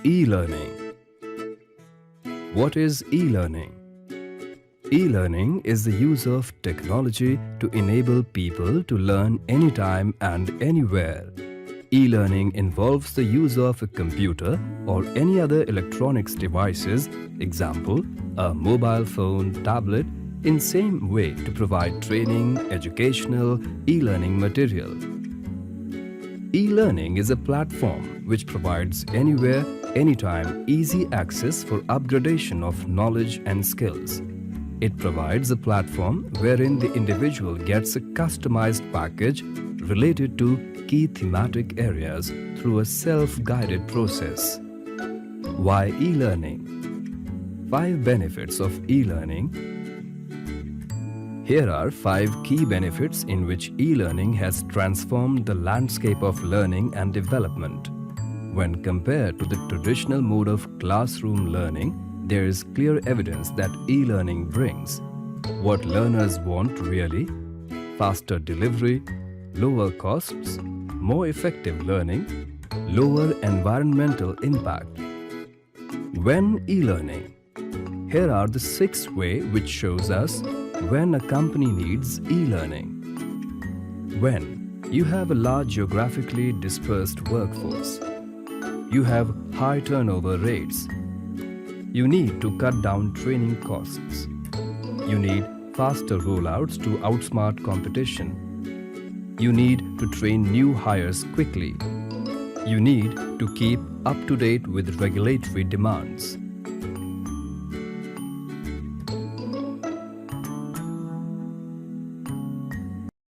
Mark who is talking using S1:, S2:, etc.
S1: E-learning. What is e-learning? E-learning is the use of technology to enable people to learn anytime and anywhere. E-learning involves the use of a computer or any other electronics devices, example, a mobile phone, tablet, in same way to provide training, educational, e-learning material. E-learning is a platform which provides anywhere, anytime easy access for upgradation of knowledge and skills. It provides a platform wherein the individual gets a customized package related to key thematic areas through a self-guided process. Why e-learning? 5 benefits of e-learning. Here are 5 key benefits in which e-learning has transformed the landscape of learning and development. When compared to the traditional mode of classroom learning, there is clear evidence that e-learning brings what learners want really: faster delivery, lower costs, more effective learning, lower environmental impact. When e-learning? Here are the 6 ways which shows us when a company needs e-learning. When you have a large geographically dispersed workforce, you have high turnover rates, you need to cut down training costs, you need faster rollouts to outsmart competition, you need to train new hires quickly, you need to keep up to date with regulatory demands.